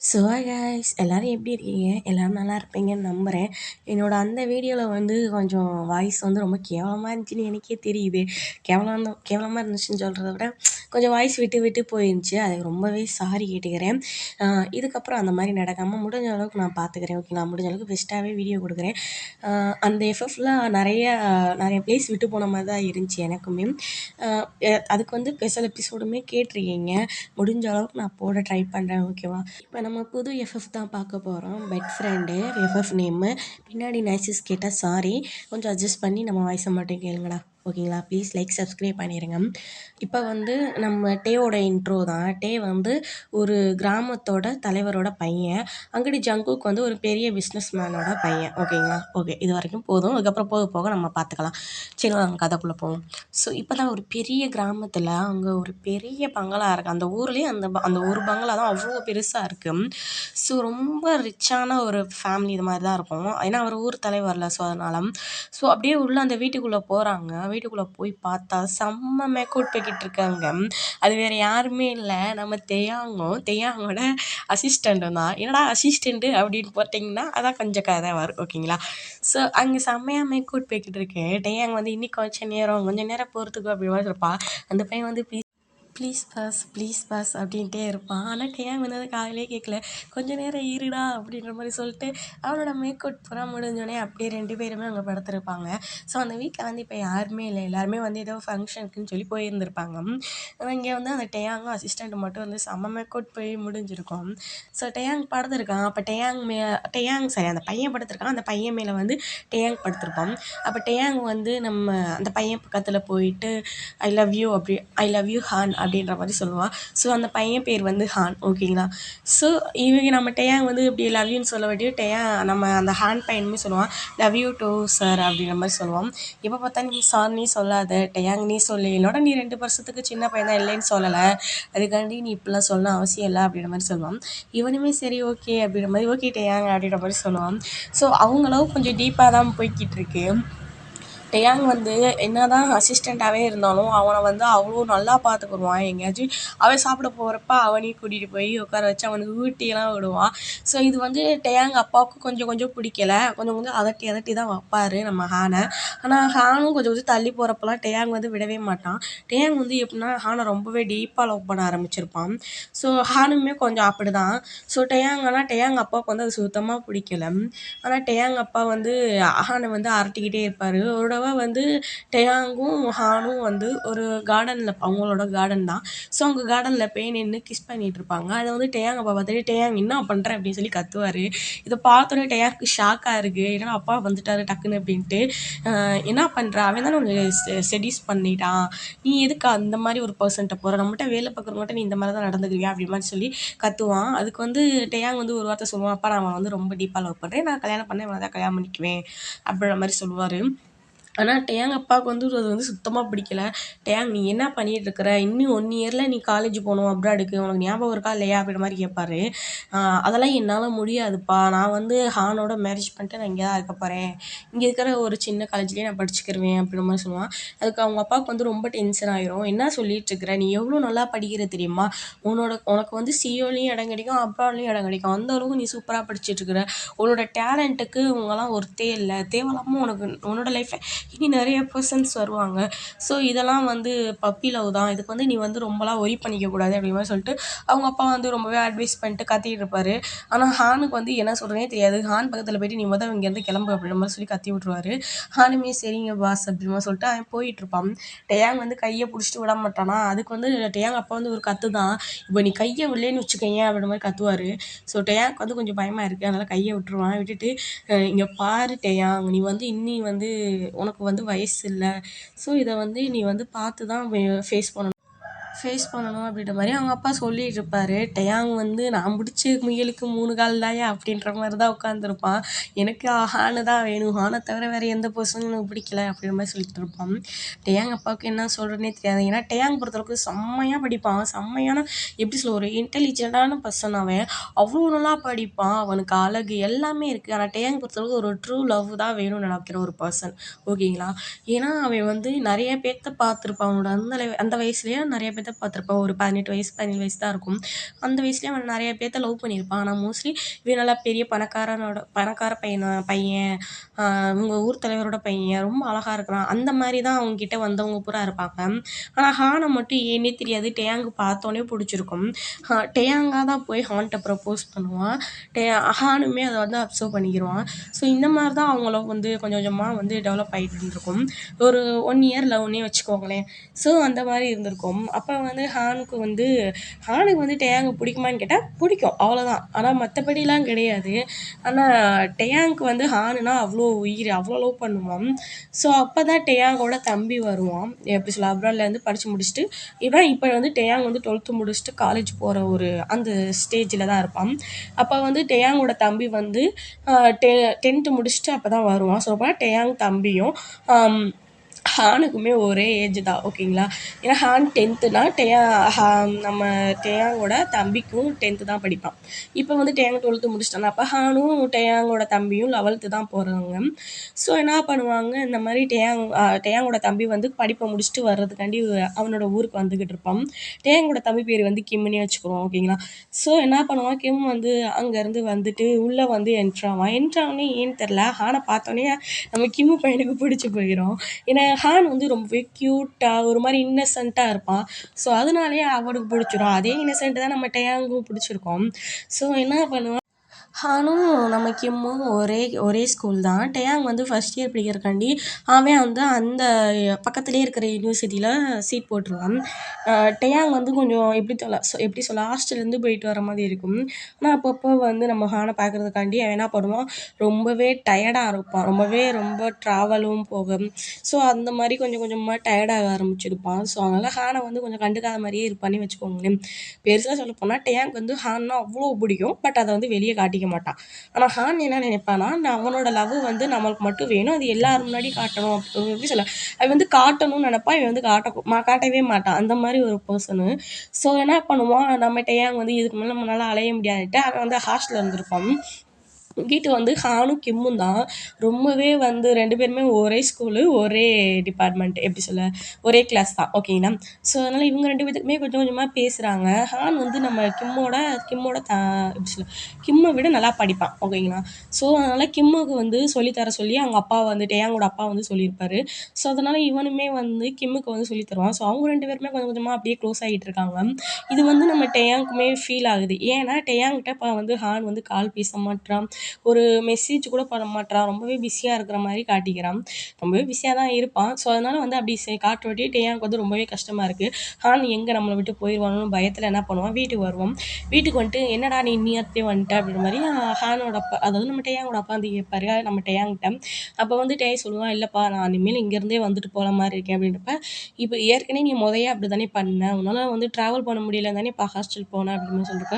So hi guys எல்லோரும் எப்படி இருக்கீங்க? எல்லோரும் நல்லா இருப்பீங்கன்னு நம்புகிறேன். அந்த வீடியோவில் கொஞ்சம் வாய்ஸ் ரொம்ப கேவலமாக இருந்துச்சுன்னு எனக்கே தெரியுது. கேவலமாக இருந்துச்சுன்னு சொல்கிறத விட கொஞ்சம் வாய்ஸ் விட்டு விட்டு போயிருந்துச்சு. அதுக்கு ரொம்பவே சாரி கேட்டுக்கிறேன். இதுக்கப்புறம் அந்த மாதிரி நடக்காமல் முடிஞ்ச அளவுக்கு நான் பார்த்துக்கிறேன். ஓகேங்களா? முடிஞ்ச அளவுக்கு பெஸ்ட்டாகவே வீடியோ கொடுக்குறேன். அந்த எஃப்எஃப்லாம் நிறைய ப்ளேஸ் விட்டு போன மாதிரி தான் இருந்துச்சு எனக்குமே. அதுக்கு ஸ்பெஷல் எபிசோடுமே கேட்டிருக்கீங்க. முடிஞ்ச அளவுக்கு நான் போட ட்ரை பண்ணுறேன். ஓகேவா? இப்போ நம்ம புது எஃப்எஃப் தான் பார்க்க போகிறோம். Pet friend FF name. பின்னாடி நாய்ஸஸ் கேட்டால் சாரி. கொஞ்சம் அட்ஜஸ்ட் பண்ணி நம்ம வாய்ஸை மட்டும் கேளுங்கடா. ஓகேங்களா? ப்ளீஸ் லைக் சப்ஸ்கிரைப் பண்ணிடுங்க. இப்போ நம்ம டேவோட இன்ட்ரோ தான். டே ஒரு கிராமத்தோட தலைவரோட பையன். அங்கடி ஜங்குக் ஒரு பெரிய பிஸ்னஸ் மேனோட பையன். ஓகேங்களா? ஓகே, இது வரைக்கும் போதும். அதுக்கப்புறம் போக போக நம்ம பார்த்துக்கலாம். சரி, நாங்கள் கதைக்குள்ளே போவோம். ஸோ இப்போ தான் ஒரு பெரிய கிராமத்தில் அங்கே ஒரு பெரிய பங்களா இருக்குது. அந்த ஊர்லேயே அந்த ஒரு பங்களா தான் அவ்வளோ பெருசாக இருக்குது. ஸோ ரொம்ப ரிச்சான ஒரு ஃபேமிலி இது மாதிரி தான் இருக்கும். ஏன்னா அவர் ஊர் தலைவரில். ஸோ அதனால் அப்படியே உள்ள அந்த வீட்டுக்குள்ளே போகிறாங்க. வீட்டுக்குள்ளே போய் பார்த்தா செம்ம மேக்கவுட் போய்கிட்டு இருக்காங்க. அது வேறு யாருமே இல்லை, நம்ம தெய்யாங்கோட அசிஸ்டண்ட்டும் தான். என்னடா அசிஸ்டண்ட்டு அப்படின்னு போட்டிங்கன்னா அதான் கொஞ்சம் கதை வரும். ஓகேங்களா? ஸோ அங்கே செம்மையாக மேக்கவுட் போய்கிட்டு இருக்கு. டெய்யாங் இன்னும் கொஞ்சம் நேரம் போகிறதுக்கு அப்படி மாதிரி இருப்பா. அந்த பையன் ப்ளீஸ் பாஸ் அப்படின்ட்டே இருப்பான். ஆனால் டேயாங் அது காலையிலே கேட்கல. கொஞ்சம் நேரம் இருடா அப்படின்ற மாதிரி சொல்லிட்டு அவனோட மேக்கவுட் பூரா முடிஞ்சோடனே அப்படியே 2 பேருமே அங்கே படுத்துருப்பாங்க. ஸோ அந்த வீட்டில் இப்போ யாருமே இல்லை. எல்லாருமே ஏதோ ஃபங்க்ஷனுக்குன்னு சொல்லி போயிருந்திருப்பாங்க. இங்கே அந்த டேயாங்கும் அசிஸ்டண்ட் மட்டும் செம்ம மேக்கவுட் போய் முடிஞ்சிருக்கும். ஸோ டேயாங் படுத்துருக்கான். அப்போ டேயாங் சரி, அந்த பையன் படுத்துருக்கான். அந்த பையன் மேலே டேயாங் படுத்திருப்பான். அப்போ டேயாங் நம்ம அந்த பையன் பக்கத்தில் போயிட்டு ஐ லவ் யூ ஹான் அப்படின்ற மாதிரி சொல்லுவாள். ஸோ அந்த பையன் பேர் ஹான். ஓகேங்களா? ஸோ இவங்க நம்ம டேயாங் இப்படி லவ் யூன்னு சொல்ல வேண்டிய நம்ம அந்த ஹான் பையனுமே சொல்லுவான் லவ் யூ டூ சார் அப்படின்ற மாதிரி சொல்லுவான். இப்போ பார்த்தா நீ சார் நீ சொல்லாத, டேயாங் நீ சொல்லி என்னோட நீ 2 வருஷத்துக்கு சின்ன பையன் தான், இல்லைன்னு சொல்லலை, அதுக்காண்டி நீ இப்படிலாம் சொல்லணும் அவசியம் இல்லை அப்படின்ற மாதிரி சொல்லுவான். இவனுமே சரி ஓகே அப்படின்ற மாதிரி ஓகே டேயாங் அப்படின்ற மாதிரி சொல்லுவான். ஸோ அவங்களும் கொஞ்சம் டீப்பாக தான் போய்கிட்டு இருக்கு. டேயாங் என்னதான் அசிஸ்டண்ட்டாகவே இருந்தாலும் அவனை அவ்வளோ நல்லா பார்த்துக்குருவான். எங்கேயாச்சும் அவன் சாப்பிட போகிறப்ப அவனையும் கூட்டிகிட்டு போய் உட்கார வச்சு அவனுக்கு ஊட்டியெல்லாம் விடுவான். ஸோ இது டேயாங் அப்பாவுக்கு கொஞ்சம் கொஞ்சம் பிடிக்கல. கொஞ்சம் கொஞ்சம் அதட்டி தான் வைப்பார் நம்ம ஹானை. ஆனால் ஹானும் கொஞ்சம் கொஞ்சம் தள்ளி போகிறப்பெல்லாம் டேயாங் விடவே மாட்டான். டேயாங் எப்படின்னா ஹானை ரொம்பவே டீப்பாக லவ் பண்ண ஆரம்பிச்சிருப்பான். ஸோ ஹானுமே கொஞ்சம் அப்படி தான். ஸோ டேயாங் அப்பாவுக்கு அது சுத்தமாக பிடிக்கல. ஆனால் டேயாங் அப்பா ஹானை அரட்டிக்கிட்டே இருப்பார். ஒரு தடவை டேயாங்கும் ஹானும் ஒரு கார்டனில், அவங்களோட கார்டன் தான். ஸோ அவங்க கார்டனில் போய் நின்று கிஸ் பண்ணிகிட்டு இருப்பாங்க. அதை டேயாங் அப்பா பார்த்துட்டு டேயாங் என்ன பண்ணுற அப்படின்னு சொல்லி கத்துவார். இதை பார்த்தோன்னே டேயாங்க்கு ஷாக்காக இருக்குது. ஏன்னா அப்பா வந்துட்டாரு டக்குன்னு அப்படின்ட்டு. என்ன பண்ணுற, அவன் தானே உனக்கு செடியூஸ் பண்ணிட்டான், நீ எதுக்கு அந்த மாதிரி ஒரு பர்சன்ட்ட போகிற, நம்மகிட்ட வேலை பார்க்குறவங்ககிட்ட நீ இந்த மாதிரி தான் நடந்துக்குவியா அப்படி மாதிரி சொல்லி கத்துவான். அதுக்கு டேயாங் ஒரு வார்த்தை சொல்லுவான், அப்பா நான் அவன் ரொம்ப டீப்பாக லவ் பண்ணுறேன், நான் கல்யாணம் பண்ணேன், இவனை தான் கல்யாணம் பண்ணிக்குவேன் அப்படின்ற மாதிரி சொல்லுவார். ஆனால் டேயாங் அப்பாவுக்கு அது சுத்தமாக பிடிக்கல. டேயாங் நீ என்ன பண்ணிகிட்டு இருக்கிற, இன்னும் 1 இயரில் நீ காலேஜ் போகணும் அப்ராடுக்கு, உனக்கு ஞாபகம் இருக்கா இல்லையா அப்படின்ற மாதிரி கேட்பாரு. அதெல்லாம் என்னால் முடியாதுப்பா, நான் ஹானோட மேரேஜ் பண்ணிட்டு நான் இங்கே தான் இருக்க போகிறேன், இங்கே இருக்கிற ஒரு சின்ன காலேஜ்லேயே நான் படிச்சுக்கிருவேன் அப்படின்ற மாதிரி சொல்லுவான். அதுக்கு அவங்க அப்பாவுக்கு ரொம்ப டென்ஷன் ஆயிரும். என்ன சொல்லிட்டு இருக்கிற, நீ எவ்வளோ நல்லா படிக்கிற தெரியுமா, உனக்கு சியோலையும் இடம் கிடைக்கும், அப்ராட்லேயும் இடம் கிடைக்கும், அந்த அளவுக்கு நீ சூப்பராக படிச்சுட்ருக்குற, உன்னோட டேலண்ட்டுக்கு உங்களாம் ஒருத்தே இல்லை, தேவையில்லாமல் உன்னோட லைஃப்பை இனி நிறைய பர்சன்ஸ் வருவாங்க. ஸோ இதெல்லாம் பப்பி லவ் தான், இதுக்கு நீ ரொம்பலாம் ஒரி பண்ணிக்கக்கூடாது அப்படிங்கிற மாதிரி சொல்லிட்டு அவங்க அப்பா ரொம்பவே அட்வைஸ் பண்ணிட்டு கத்திட்டு இருப்பார். ஆனால் ஹானுக்கு என்ன சொல்கிறேனே தெரியாது. ஹான் பக்கத்தில் போய்ட்டு நீ இங்கேருந்து கிளம்பு அப்படின்ற மாதிரி சொல்லி கத்தி விட்ருவார். ஹானுமே சரிங்க பாஸ் அப்படின்ற மாதிரி சொல்லிட்டு அவன் போயிட்டுருப்பான். டேயாங் கையை பிடிச்சிட்டு விட மாட்டானா. அதுக்கு டேயாங் அப்பா ஒரு கத்து தான், இப்போ நீ கையை விடலேன்னு வச்சுக்கோங்க அப்படின்ற மாதிரி கத்துவார். ஸோ டேயாங் கொஞ்சம் பயமாக இருக்குது, அதனால் கையை விட்டுருவான். விட்டுட்டு இங்கே பாரு டேயாங், நீ இன்னி உனக்கு வயசு இல்லை, ஸோ இதை நீ பார்த்து தான் ஃபேஸ் பண்ணணும் அப்படின்ற மாதிரி அவங்க அப்பா சொல்லிட்டு இருப்பார். டேயாங் நான் பிடிச்ச முயலுக்கு 3 கால் தாயா அப்படின்ற மாதிரி தான் உட்காந்துருப்பான். எனக்கு ஹானு தான் வேணும், ஹானை தவிர வேறு எந்த பர்சனும் எனக்கு பிடிக்கல அப்படின்ற மாதிரி சொல்லிட்டு இருப்பான். டேயாங் அப்பாவுக்கு என்ன சொல்கிறேனே தெரியாது. ஏன்னா டேயாங் பொறுத்தளவுக்கு செம்மையாக படிப்பான், செம்மையான எப்படி சொல்ல ஒரு இன்டெலிஜென்ட்டான பர்சன். அவன் அவ்வளோ நல்லா படிப்பான், அவனுக்கு அழகு எல்லாமே இருக்குது. ஆனால் டேயாங் பொறுத்தளவுக்கு ஒரு ட்ரூ லவ் தான் வேணும்னு நினைக்கிற ஒரு பர்சன். ஓகேங்களா? ஏன்னா அவன் நிறைய பேர்த்த பார்த்துருப்பான். அவனோட அந்த வயசுலேயே நிறைய பேர்த்த பேத்த பார்த்துருப்போம். ஒரு 18 வயசு, 17 வயசு தான் இருக்கும். அந்த வயசுலயே அவன் நெறைய பேத்த லவ் பண்ணியிருப்பான். ஆனா மோஸ்ட்லி இவன் நல்லா பெரிய பணக்கார பையன், உங்க ஊர் தலைவரோட பையன், ரொம்ப அழகா இருக்கிறான். அந்த மாரி தான் அவன்கிட்ட வந்தவங்க பூரா இருப்பாங்க. ஆனா ஹான மட்டும் ஏன்னே தெரியாது, டேயாங்கு பார்த்தோனே புடிச்சிருக்கும். டேயாங்கா தான் போய் ஹான்ட்ட ப்ரப்போஸ் பண்ணுவான். ஹானுமே அத வந்து அப்சர்வ் பண்ணிக்கிருவான். ஸோ இந்த மாரி தான் அவங்க லவ் வந்து கொஞ்சம் கொஞ்சமா வந்து டெவலப் ஆயிட்டு இருந்திருக்கும். ஒரு 1 இயர் லவ்னே வச்சுக்கோங்களேன். ஸோ அந்த மாரி இருந்திருக்கும். அப்ப வந்து ஹானுக்கு வந்து டேயாங்க பிடிக்குமான்னு கேட்டா, பிடிக்கும் அவ்வளோதான். ஆனா மத்தபடிலாம் கிடையாது. ஆனா டேயாங்க்கு வந்து ஹானுனா அவ்ளோ உயிர், அவ்ளோ லவ் பண்ணுவான். ஸோ அப்பதான் டேயாங்கோட தம்பி வருவான். எப்படி சொல்ல அப்ராட்லேருந்து படிச்சு முடிச்சுட்டு, இவன் இப்ப வந்து டேயாங் வந்து 12த் முடிச்சுட்டு காலேஜ் போற ஒரு அந்த ஸ்டேஜ்ல தான் இருப்பான். அப்ப வந்து டேயாங்கோட தம்பி வந்து அ டெ 10த் முடிச்சுட்டு அப்பதான் வருவான். சொல்லப்போனா டேயாங் தம்பியும், அம் ஹானுக்குமே ஒரே ஏஜ் தான். ஓகேங்களா? ஏன்னா ஹான் 10த்துனா நம்ம டேயாங்கோட தம்பிக்கும் 10த் தான் படிப்பான். இப்போ வந்து டேயாங் 12த் முடிச்சிட்டானா, அப்ப ஹானும் டேயாங்கோட தம்பியும் 11த் தான் போறாங்க. ஸோ என்ன பண்ணுவாங்க, இந்த மாரி டேயாங்கோட தம்பி வந்து படிப்ப முடிச்சுட்டு வர்றதுக்காண்டி அவனோட ஊருக்கு வந்துகிட்டு இருப்பான். டேயாங்கோட தம்பி பேரு வந்து கிம்முன்னே வச்சுக்குவோம். ஓகேங்களா? ஸோ என்ன பண்ணுவான், கிம் வந்து அங்கேருந்து வந்துட்டு உள்ள வந்து என்ட்ரு ஆவான். என்ட்ரு ஆனோனே ஏன்னு தெரியல, ஹான பார்த்தோனே நம்ம கிம்மு பையனுக்கு பிடிச்சு போயிரும். ஏன்னா ஹான் வந்து ரொம்பவே க்யூட்டா ஒரு மாரி இன்னசென்ட்டா இருப்பான். ஸோ அதனாலேயே அவனுக்கு பிடிச்சிரும். அதே இன்னசென்ட் தான் நம்ம டேயாங்கும் பிடிச்சிருக்கும். ஸோ என்ன பண்ணுவான், ஹானும் நம்ம கிம்மும் ஒரே ஒரே ஸ்கூல் தான். டேயாங் வந்து ஃபர்ஸ்ட் இயர் படிக்கிறக்காண்டி அவன் வந்து அந்த பக்கத்திலேயே இருக்கிற யூனிவர்சிட்டியில சீட் போட்டுருவான். டேயாங் வந்து கொஞ்சம் எப்படி சொல்ல ஹாஸ்டல்லேருந்து போயிட்டு வர மாதிரி இருக்கும். ஆனா அப்பப்போ வந்து நம்ம ஹானை பார்க்கறதுக்காண்டி அவன் என்ன பண்ணுவான், ரொம்பவே டயர்டாக இருப்பான். ரொம்ப ட்ராவலும் போகும். ஸோ அந்த மாதிரி கொஞ்சம் கொஞ்சமாக டயர்டாக ஆரம்பிச்சிருப்பான். ஸோ அதனால் ஹானை வந்து கொஞ்சம் கண்டுக்காத மாதிரியே இருப்பான்னு வச்சுக்கோங்களேன். பெருசாக சொல்லப்போனால் டேயாங்க் வந்து ஹான்னா அவ்வளோ பிடிக்கும். பட் அதை வந்து வெளியே காட்டிக்க மாட்டான். ஆனா ஹான் என்ன நினைப்பான்னா, அவனோட லவ் வந்து நம்மளுக்கு மட்டும் வேணும். அது எல்லார் முன்னாடியும் காட்டணும். எப்படி சொல்ல? அவன் வந்து காட்டணும்னு நினைப்பான். இவன் வந்து காட்டவே மாட்டான். அந்த மாரி ஒரு பெர்சனு. ஸோ என்ன பண்ணுவான், நம்ம டேயாங் வந்து இதுக்கு மேல நம்மளால அலைய முடியாதுன்ட்டு அவன் வந்து ஹாஸ்டல்ல இருந்திருப்பான். வீட்டுக்கு வந்து ஹானும் கிம்மும் தான் ரொம்பவே வந்து 2 பேருமே ஒரே ஸ்கூலு, ஒரே டிபார்ட்மெண்ட் எப்படி சொல்ல? ஒரே கிளாஸ் தான். ஓகேங்களா? ஸோ அதனால இவங்க 2 பேத்துக்குமே கொஞ்சம் கொஞ்சமா பேசுறாங்க. ஹான் வந்து நம்ம கிம்மோட எப்படி சொல்ல? கிம்ம விட நல்லா படிப்பான். ஓகேங்களா? ஸோ அதனால கிம்முக்கு வந்து சொல்லி தர சொல்லி அவங்க அப்பா வந்து டேயாங்கோட அப்பா வந்து சொல்லியிருப்பாரு. ஸோ அதனால இவனுமே வந்து கிம்முக்கு வந்து சொல்லி தருவான். ஸோ அவங்க 2 பேருமே கொஞ்சம் கொஞ்சமா அப்படியே க்ளோஸ் ஆகிட்டு இருக்காங்க. இது வந்து நம்ம டேயாங்க்குமே ஃபீல் ஆகுது. ஏன்னா டேயாங்கிட்ட இப்ப வந்து ஹான் வந்து கால் பேச மாட்றான். ஒரு மெசேஜ் கூட பண்ண மாட்றான். ரொம்பவே பிஸியா இருக்கிற மாரி காட்டிக்கிறான். ரொம்பவே பிஸியா தான் இருப்பான். ஸோ அதனால வந்து அப்படி காட்டுவாட்டி டேயாங்க்கு வந்து ரொம்பவே கஷ்டமா இருக்கு. ஹான் எங்க நம்மள விட்டு போயிருவானோன்னு பயத்துல என்ன பண்ணுவான், வீட்டுக்கு வருவான். வீட்டுக்கு வந்துட்டு, "என்னடா நீ இந்நேரத்துலயே வந்துட்ட?" அப்படின்ற மாரி ஹானோட அப்பா, அதாவது நம்ம டேயாங்கோட அப்பா வந்து கேட்பாரு நம்ம டேயாங்கிட்ட. அப்ப வந்து டேய் சொல்லுவான், "இல்லப்பா நான் இனிமேல் இங்கேருந்தே வந்துட்டு போற மாரி இருக்கேன்." அப்படின்றப்ப, "இப்ப ஏற்கனவே நீ மொதயே அப்படிதானே பண்ண. உன்னால வந்து ட்ராவல் பண்ண முடியலன்னு தானேப்பா ஹாஸ்டல் போன." அப்படின்ற மாரி சொல்றப்ப,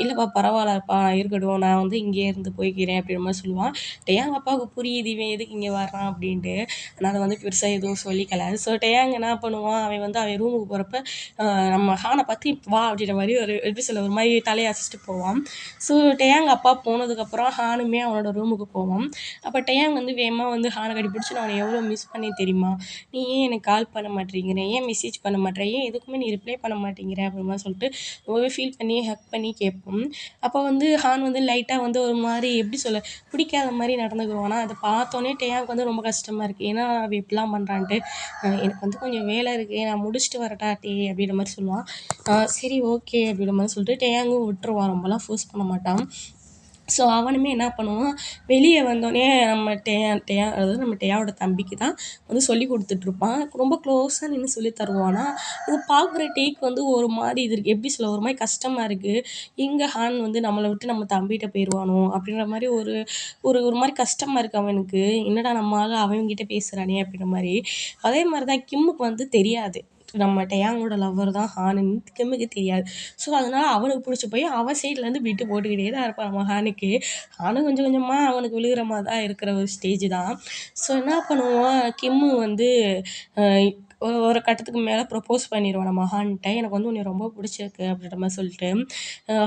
இல்லப்பா பரவாயில்லப்பா இருக்கட்டும். நான் வந்து இங்கேயே இருந்து போய்க்கிறேன்." அப்படின்ற மாரி சொல்லுவான். டேயாங் அப்பாவுக்கு புரியுது இவன் எதுக்கு இங்க வர்றான் அப்படின்ட்டு. அதனால வந்து பெருசா எதுவும் சொல்லிக்கல. ஸோ டேயாங் என்ன பண்ணுவான், அவன் ரூமுக்கு போறப்ப, நம்ம ஹான பார்த்து "வா" அப்படின்ற மாரி ஒரு எப்படி சொல்ல, ஒரு மாரி தலைய அசைச்சுட்டு போவான். ஸோ டேயாங் அப்பா போனதுக்கப்புறம் ஹானுமே அவனோட ரூமுக்கு போவான். அப்ப டேயாங் வந்து வேகமா வந்து ஹான கட்டிப்பிடிச்சு, "நான் உன்ன எவ்வளோ மிஸ் பண்ணேன் தெரியுமா? நீ ஏன் எனக்கு கால் பண்ண மாட்டேங்கிற? ஏன் மெசேஜ் பண்ண மாட்ற? ஏன் எதுக்குமே நீ ரிப்ளை பண்ண மாட்டேங்கிற?" அப்படின்ற மாரி சொல்லிட்டு ரொம்பவே ஃபீல் பண்ணி ஹக் பண்ணி கேட்போம். அப்போ வந்து ஹான் வந்து லைட்டா வந்து ஒரு மாரி எப்படி சொல்ல, பிடிக்காத மாரி நடந்துக்குவான். ஆனா அத பார்த்தோனே டேயாங்க்கு வந்து ரொம்ப கஷ்டமா இருக்கு. ஏன்னா அவன் இப்படிலாம் பண்றான்ட்டு. எனக்கு வந்து கொஞ்சம் வேலை இருக்கு. நான் முடிச்சுட்டு வரட்டா அப்படின்ற மாரி சொல்லுவான். சரி ஓகே அப்படின்ற மாரி சொல்லிட்டு டேயாங்கும் விட்டுருவான். ரொம்பலாம் ஃபோர்ஸ் பண்ண மாட்டான். ஸோ அவனுமே என்ன பண்ணுவான், வெளிய வந்தோனே நம்ம அதாவது நம்ம டேயாவோட தம்பிக்கு தான் வந்து சொல்லிக் குடுத்துட்ருப்பான். ரொம்ப க்ளோஸா நின்னு சொல்லி தருவான். ஆனா இத பார்க்குற டேக்கு வந்து ஒரு மாரி இது இருக்கு. எப்படி சொல்ல, ஒரு மாரி கஷ்டமா இருக்கு. எங்க ஹான் வந்து நம்மள விட்டு நம்ம தம்பிட்ட போயிருவானோ! அப்படின்ற மாரி ஒரு ஒரு ஒரு மாரி கஷ்டமா இருக்கு அவனுக்கு. என்னடா நம்ம ஆளு அவன்கிட்ட பேசுறானே! அப்படின்ற மாரி. அதே மாரி தான் கிம்முக்கு வந்து தெரியாது. நம்ம டேயாங்கோட லவ்வர் தான் ஹானுன்னு கிம்முக்கு தெரியாது. ஸோ அதனால அவனுக்கு புடிச்சு போய் அவன் சைட்லேருந்து பிட்டு போட்டுக்கிட்டே தான் இருப்பான் நம்ம ஹானுக்கு. நானும் கொஞ்சம் கொஞ்சமா அவனுக்கு விழுகுற மாரி தான் இருக்கிற ஒரு ஸ்டேஜ் தான். ஸோ என்ன பண்ணுவான், கிம்மு வந்து அ ஒரு கட்டத்துக்கு மேல ப்ரப்போஸ் பண்ணிருவான் நம்ம ஹான்ட்ட. "எனக்கு வந்து உன்னைய ரொம்ப புடிச்சிருக்கு" அப்படின்ற மாரி சொல்லிட்டு.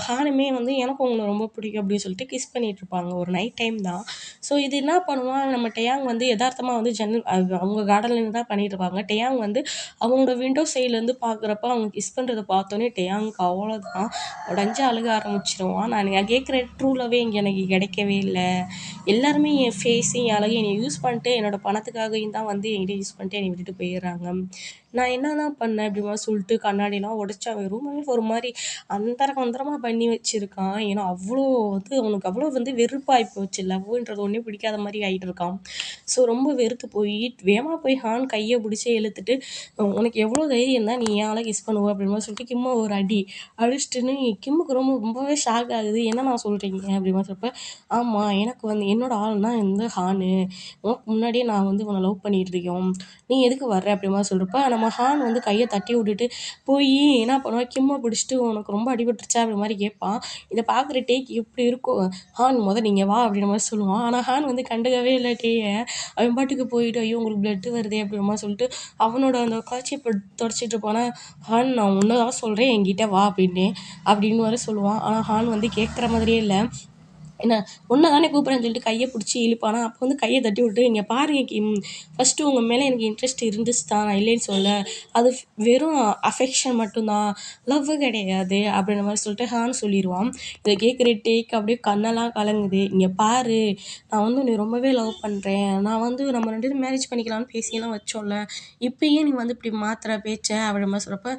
ஹானுமே வந்து "எனக்கும் உங்கள ரொம்ப பிடிக்கும்" அப்படின்னு சொல்லிட்டு கிஸ் பண்ணிட்டுருப்பாங்க. ஒரு நைட் டைம் தான். ஸோ இது என்ன பண்ணுவான், நம்ம டேயாங் வந்து எதார்த்தமா வந்து ஜன்னல் அவங்க கார்டன்ல நின்னு தான் பண்ணிட்டுருப்பாங்க. டேயாங் வந்து அவங்களோட விண்டோ சைட்லேருந்து பார்க்குறப்ப அவங்க கிஸ் பண்றத பார்த்தோனே டேயாங்க்கு அவ்வளோதான். உடஞ்சு அழுக ஆரம்பிச்சுருவான். நான் கேட்குற ட்ரூ லவ்வே இங்க எனக்கு கிடைக்கவே இல்ல. எல்லாருமே என் ஃபேஸு, என் அழகு என்னைய யூஸ் பண்ணிட்டு என்னோட பணத்துக்காகவும் தான் வந்து என்கிட்ட யூஸ் பண்ணிட்டு என்னைய விட்டுட்டு போயிர்றாங்க. நான் என்னதான் பண்ணேன் அப்படிமா சொல்லிட்டு கண்ணாடிலாம் உடைச்சு அவன் ரூமவே ஒரு மாரி அந்தர கந்தரமா பண்ணி வச்சிருக்கான். ஏன்னா அவ்ளோ வந்து அவனுக்கு அவ்ளோ வந்து வெறுப்பாகி போச்சு. லவ்வுன்றது ஒண்ணே பிடிக்காத மாரி ஆயிட்டு இருக்கான். ஸோ ரொம்ப வெறுத்து போய் வேகமா போய் ஹான் கைய பிடிச்சு இழுத்துட்டு, "உனக்கு எவ்ளோ தைரியம் தான் நீ என் ஆள கிஸ் பண்ணுவ?" அப்படின்ற மாரி சொல்லிட்டு கிம்ம ஒரு அடி அடிச்சுட்டுன்னு கிம்முக்கு ரொம்பவே ஷாக் ஆகுது. "என்னண்ணா சொல்றீங்க?" அப்படின்ற மாரி சொல்றப்ப, "ஆமா எனக்கு வந்து என்னோட ஆள்னா வந்து ஹானு. உனக்கு முன்னாடியே நான் வந்து உன்ன லவ் பண்ணிட்டு இருக்கோம். நீ எதுக்கு வர்ற?" அப்படின்ற மாரி சொல்றப்ப, நம்ம ஹான் வந்து கைய தட்டி விட்டுட்டு போயி என்ன பண்ணுவான், கிம்ம பிடிச்சுட்டு "உனக்கு ரொம்ப அடிபட்டுருச்சா?" அப்படின்ற மாரி கேட்பான். இத பார்க்குற டேக்கு எப்படி இருக்கும், "ஹான் மொத நீங்க வா" அப்படின்ற மாரி சொல்லுவான். ஆனா ஹான் வந்து கண்டுக்கவே இல்ல டேய. அவன் பாட்டுக்கு போயிட்டு, "ஐயோ! உங்களுக்கு பிளட் வருதே" அப்படின்ற மாரி சொல்லிட்டு அவனோட அந்த கர்ச்சீப்ப தொடச்சிட்டு இருப்பானா, "ஹான் நான் உன்ன தான் சொல்றேன் என்கிட்ட வா" அப்படின்னேன். அப்படின்னு வேற சொல்லுவான். ஆனா ஹான் வந்து கேட்குற மாதிரியே இல்ல. என்ன "உன்ன தானே கூப்பிட்றேன்னு" சொல்லிட்டு கைய புடிச்சு இழுப்பானா, அப்போ வந்து கைய தட்டி விட்டு, "இங்க பாருங்க கிம், ஃபர்ஸ்ட்டு உங்க மேல எனக்கு இன்ட்ரெஸ்ட் இருந்துச்சு தான், நான் இல்லைன்னு சொல்லல. அது வெறும் அஃபெக்ஷன் மட்டும் தான். லவ் கிடையாது" அப்படின்ற மாரி சொல்லிட்டு ஹான் சொல்லிருவான். இத கேட்குற டேக் அப்படியே கண்ணெல்லாம் கலங்குது. "இங்க பாரு, நான் வந்து உன்னைய ரொம்பவே லவ் பண்றேன். நான் வந்து நம்ம 2 பேரும் மேரேஜ் பண்ணிக்கலாம்னு பேசியெல்லாம் வச்சோம்ல. இப்ப ஏன் நீ வந்து இப்படி மாத்துற பேச்ச?" அப்படின்ற மாரி சொல்றப்ப,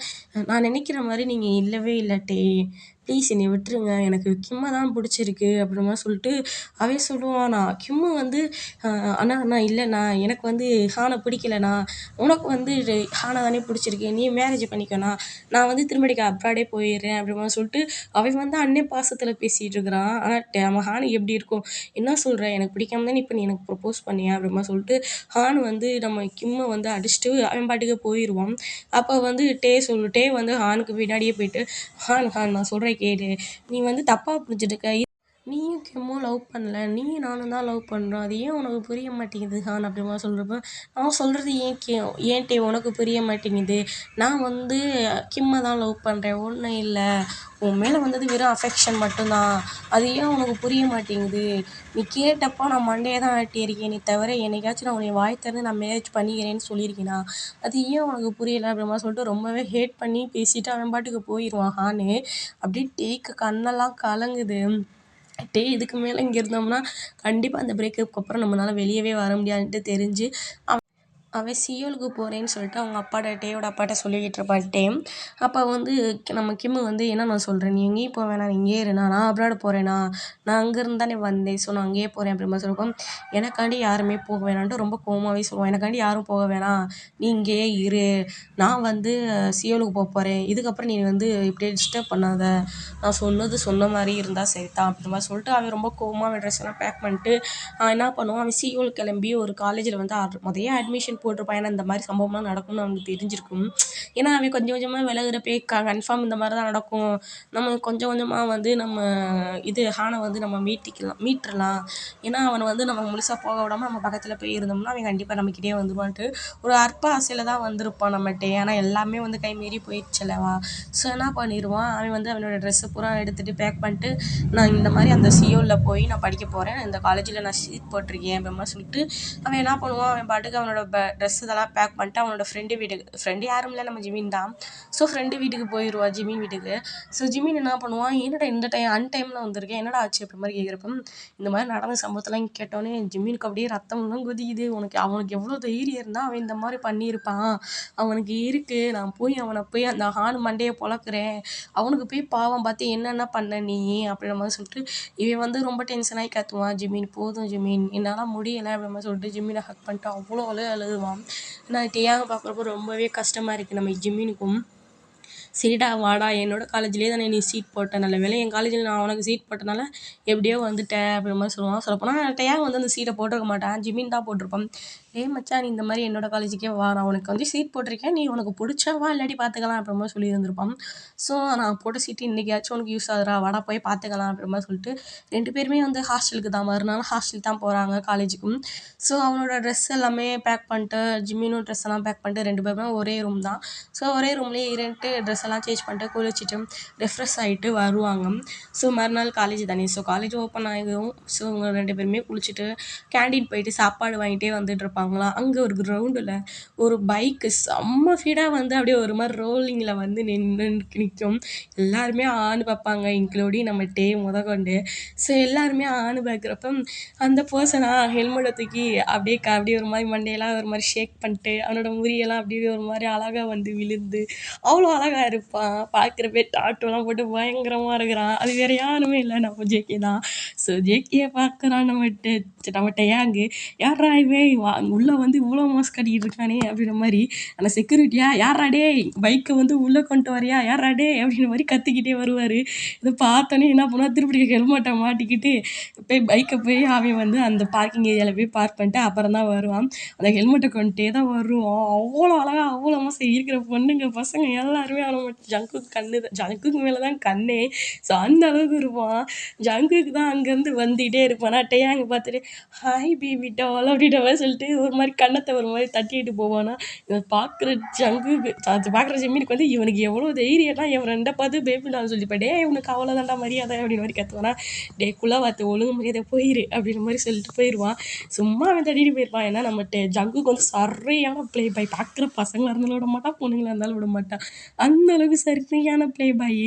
"நான் நினைக்கிற மாரி நீங்க இல்லவே இல்ல டே. ப்ளீஸ் என்னைய விட்டுருங்க. எனக்கு கிம்ம தான் பிடிச்சிருக்கு" அப்படின்ற மாரி சொல்லிட்டு அவன் சொல்லுவானா. கிம்மு வந்து அண்ணா இல்லண்ணா, எனக்கு வந்து ஹான பிடிக்கலண்ணா. உனக்கு வந்து ஹான தானே பிடிச்சிருக்கு. நீ மேரேஜ் பண்ணிக்கோண்ணா. நான் வந்து திரும்படிக்கு அப்ராடே போயிர்றேன்" அப்படின்ற மாரி சொல்லிட்டு அவன் வந்து அண்ணன் பாசத்துல பேசிட்டு இருக்கிறான். ஆனா நம்ம ஹானுக்கு எப்படி இருக்கும், "என்ன சொல்ற? எனக்கு பிடிக்காம தானே இப்ப நீ எனக்கு ப்ரொப்போஸ் பண்ணியா?" அப்படின்ற மாரி சொல்லிட்டு ஹான் வந்து நம்ம கிம்ம வந்து அடிச்சுட்டு அவன் பாட்டுக்கு போயிருவான். அப்ப வந்து டே வந்து ஹானுக்கு பின்னாடியே போயிட்டு, "ஹான் நான் சொல்றேன் கேளு. நீ வந்து தப்பா புரிஞ்சுட்டுருக்க. நீயும் கிம்மும் லவ் பண்ணல. நீயும் நானும் தான் லவ் பண்றோம். அது ஏன் உனக்கு புரிய மாட்டேங்குது ஹான்?" அப்படின்ற மாரி சொல்றப்ப, "நான் சொல்றது ஏன் டே உனக்கு புரிய மாட்டேங்குது? நான் வந்து கிம்ம தான் லவ் பண்றேன். உன்ன இல்ல. உன் மேல வந்தது வெறும் அஃபெக்ஷன் மட்டும் தான். அது ஏன் உனக்கு புரிய மாட்டேங்குது? நீ கேட்டப்போ நான் மண்டைய தான் ஆட்டியிருக்கேனே தவிர, என்னைக்காச்சும் நான் உன்னைய வாய் திறந்து நான் மேரேஜ் பண்ணிக்கிறேன்னு சொல்லியிருக்கேனா? அது ஏன் உனக்கு புரியல?" அப்படின்ற மாரி சொல்லிட்டு ரொம்பவே ஹேட் பண்ணி பேசிட்டு அவன் பாட்டுக்கு போயிருவான் ஹானு. அப்படியே டேக்கு கண்ணெல்லாம் கலங்குது. இதுக்கு மேல இங்க இருந்தோம்னா, கண்டிப்பா அந்த பிரேக்கப்க்கு அப்புறம் நம்மளால வெளியவே வர முடியாதுன்ட்டு தெரிஞ்சு அவன் சியோலுக்கு போறேன்னு சொல்லிட்டு அவங்க அப்பாட்ட டேயோட அப்பாட்ட சொல்லிக்கிட்டு இருப்பான் டே. அப்போ வந்து நம்ம கிம்மு வந்து, "என்ன நான் சொல்றேன், நீ எங்கேயும் போ வேணாம், நீ இங்கேயே இருண்ணா. நான் அப்ராட் போறேண்ணா. நான் அங்கேருந்து தானே வந்தேன். ஸோ நான் அங்கேயே போறேன்" அப்படின்ற மாரி சொல்றப்போ, "எனக்காண்டி யாருமே போக வேணான்ட்டு" ரொம்ப கோவமாவே சொல்லுவான். "எனக்காண்டி யாரும் போக வேணாம். நீ இங்கேயே இரு. நான் வந்து சியோலுக்கு போறேன். இதுக்கப்புறம் நீ வந்து இப்படியே டிஸ்டர்ப் பண்ணாத. நான் சொன்னது சொன்ன மாரி இருந்தா சரிதான்" அப்படின்ற மாரி சொல்லிட்டு அவன் ரொம்ப கோவமா அவன் ட்ரெஸ் எல்லாம் பேக் பண்ணிட்டு என்ன பண்ணுவான், அவன் சியோல் கிளம்பி ஒரு காலேஜில வந்து மொதயே அட்மிஷன் போட்டிருப்பான். ஏன்னா இந்த மாரி சம்பவம்லாம் நடக்கும்னு அவனுக்கு தெரிஞ்சிருக்கும். ஏன்னா அவன் கொஞ்சம் கொஞ்சமா விலகுறப்பயே கன்ஃபார்ம் இந்த மாரி தான் நடக்கும். நம்ம கொஞ்சம் கொஞ்சமா வந்து நம்ம ஹான வந்து நம்ம மீட்டுறலாம். ஏன்னா அவன வந்து நம்ம முழுசா போக விடாம நம்ம பக்கத்துல போய் இருந்தோம்னா, அவன் கண்டிப்பா நம்மகிட்டயே வந்துருவான்ட்டு ஒரு அற்ப ஆசையில தான் வந்திருப்பான் நம்மட்ட. ஆனா எல்லாமே வந்து கை மீறி போயிடுச்சுல்லவா. ஸோ என்ன பண்ணிருவான், அவன் வந்து அவனோட ட்ரெஸ்ஸ பூரா எடுத்துட்டு பேக் பண்ணிட்டு, "நான் இந்த மாரி அந்த சியோல்ல போய் நான் படிக்க போறேன். இந்த காலேஜில நான் சீட் போட்டிருக்கேன்" அப்படின்ற மாரி சொல்லிட்டு அவன் என்ன பண்ணுவான், அவன் பாட்டுக்கு அவனோட ட்ரெஸ் இதெல்லாம் பேக் பண்ணிட்டு அவனோட ஃப்ரெண்டு யாரும் இல்ல, நம்ம ஜிமின் தான். ஸோ ஃப்ரெண்டு வீட்டுக்கு போயிருவான், ஜிமின் வீட்டுக்கு. ஸோ ஜிமின் என்ன பண்ணுவான், "என்னடா இந்த அன்டைம்ல வந்திருக்கேன், என்னடா ஆச்சு?" அப்படின்ற மாரி கேட்குறப்ப, இந்த மாரி நடந்த சம்பவத்தெல்லாம் கேட்டோனே ஜிமினுக்கு அப்படியே ரத்தம்லாம் கொதிக்குது. அவனுக்கு எவ்வளோ தைரியம் இருந்தா அவன் இந்த மாரி பண்ணியிருப்பான். அவனுக்கு இருக்கு. நான் போய் அவன போய் அந்த ஹான் மண்டைய பொளக்குறேன். அவனுக்கு போய் பாவம் பார்த்து என்னென்ன பண்ண நீ? அப்படின்ற மாரி சொல்லிட்டு இவன் வந்து ரொம்ப டென்ஷன் ஆகி கத்துவான். "ஜிமின் போதும் ஜிமின், என்னால முடியல" அப்படின்ற மாரி சொல்லிட்டு ஜிமின ஹக் பண்ணிட்டு அவ்வளோ அழுவான். நான் டேயாங்க பார்க்குறப்போ ரொம்பவே கஷ்டமா இருக்கு நம்ம ஜிமினுக்கும். "சரிடா வாடா, என்னோட காலேஜ்லேயே தானே நீ சீட் போட்ட. நல்ல வேளை என் காலேஜில் நான் உனக்கு சீட் போட்டனால எப்படியோ வந்துட்ட" அப்படின்ற மாரி சொல்லுவான். சொல்லப்போனால் டேயாங் வந்து அந்த சீட்டை போட்டிருக்க மாட்டான். ஜிமின் தான் போட்டிருப்பான். "ஏய் மச்சான், நீ இந்த மாரி என்னோட காலேஜுக்கே வா. நான் உனக்கு வந்து சீட் போட்டிருக்கேன். நீ உனக்கு புடிச்சா வா, இல்லாட்டி பார்த்துக்கலாம்." அப்படின்ற மாரி சொல்லியிருந்திருப்பான். ஸோ நான் போட்ட சீட்டு இன்னைக்காச்சும் உனக்கு யூஸ் ஆகுதுடா, வாடா போய் பார்த்துக்கலாம் அப்படின்ற மாரி சொல்லிட்டு 2 பேருமே வந்து ஹாஸ்டலுக்கு தான் மறுநாள் ஹாஸ்டல் தான் போறாங்க காலேஜுக்கும். ஸோ அவனோட ட்ரெஸ் எல்லாமே பேக் பண்ணிட்டு, ஜிம்மினும் ட்ரெஸ் எல்லாம் பேக் பண்ணிட்டு 2 பேருமே ஒரே ரூம் தான். ஸோ ஒரே ரூம்லேயே இருந்துட்டு ட்ரெஸ் எல்லாம் சேஞ்ச் பண்ணிட்டு, குளிச்சுட்டு, ரெஃப்ரெஷ் ஆயிட்டு வருவாங்க. ஸோ மறுநாள் காலேஜ் தானே. ஸோ காலேஜ் ஓப்பன் ஆகிடும். ஸோ இவங்க 2 பேருமே குளிச்சுட்டு கேண்டீன் போயிட்டு சாப்பாடு வாங்கிட்டே வந்துட்டுருப்பாங்களாம். அங்கே ஒரு கிரவுண்டில் ஒரு பைக்கு செம்ம ஸ்பீடாக வந்து அப்படியே ஒரு மாரி ரோலிங்கில் வந்து நிற்கும். எல்லாருமே ஆன்னு பார்ப்பாங்க, இன்க்ளூடிங் நம்ம டே முதற்கொண்டு. ஸோ எல்லாருமே ஆன்னு பார்க்குறப்ப அந்த பர்சனா ஹெல்மெட்டை தூக்கி அப்படியே ஒரு மாதிரி மண்டையெல்லாம் ஒரு மாதிரி ஷேக் பண்ணிட்டு அவனோட முறியெல்லாம் அப்படியே ஒரு மாதிரி அழகாக வந்து விழுந்து அவ்வளோ அழகாக இருப்பான். பார்க்குறப்பே டாட்டூலாம் போட்டு பயங்கரமாக இருக்கிறான். அது வேறு யாருமே இல்லை, நம்ம ஜேகே தான். ஸோ ஜேகேயை பார்க்குறான் நம்ம டேயாங்கு. யார்ரா இவன் உள்ளே வந்து இவ்வளோ மாஸ்க் கட்டிக்கிட்டு இருக்கானே அப்படின்ற மாதிரி. அந்த செக்யூரிட்டியா, யார்ரா டேய் பைக்கை வந்து உள்ளே கொண்டு வரியா, யார்ரா டே அப்படின்ற மாதிரி கத்திக்கிட்டே வருவார். இதை பார்த்தோன்னே என்ன பண்ணுவா, திருப்பி ஹெல்மெட்டை மாட்டிக்கிட்டு போய் அவன் வந்து அந்த பார்க்கிங் ஏரியாவில் போய் பார்க் பண்ணிட்டு அப்புறம் தான் வருவான். அந்த ஹெல்மெட்டை கொண்டுட்டே தான் வருவான். அவ்வளோ அழகாக அவ்வளோ மாதம் இருக்கிற பொண்ணுங்க பசங்க எல்லாருமே அவனை ஜங்குக்கு ஜங்குக்கு மேலே தான் கண்ணே. ஸோ அந்த அளவுக்கு இருப்பான். ஜங்குக்கு தான் அங்கேருந்து வந்துகிட்டே இருப்பானா. டேயாங்க பார்த்துட்டு ஹாய் பேபி டால் அப்படின்ற மாதிரி சொல்லிட்டு ஒரு மாதிரி கண்ணத்தை ஒரு மாதிரி தட்டிட்டு போவானா. இதை பார்க்குற ஜங்குக்கு அது பார்க்குற ஜிம்மினுக்கு வந்து இவனுக்கு எவ்வளோ தைரியம்னா இவன் ரெண்டை பார்த்து பேபி டால் சொல்லிப்பா, டே இவனுக்கு அவ்வளோதான்டா மரியாதை அப்படின்னு மாதிரி கத்துவானா. டே குள்ளவாத்து ஒழுங்கு மரியாதை போயிரு அப்படின்ற மாதிரி சொல்லிட்டு போயிடுவான். சும்மா அவன் தட்டிட்டு போயிருப்பான். ஏன்னா நம்ம ஜங்குக்கு வந்து சரியான ப்ளே பாய். பார்க்குற பசங்களாக இருந்தாலும் விட மாட்டான், பொண்ணுங்களாக இருந்தாலும் விட மாட்டான். அந்த அளவுக்கு சரியான ப்ளே பாய்.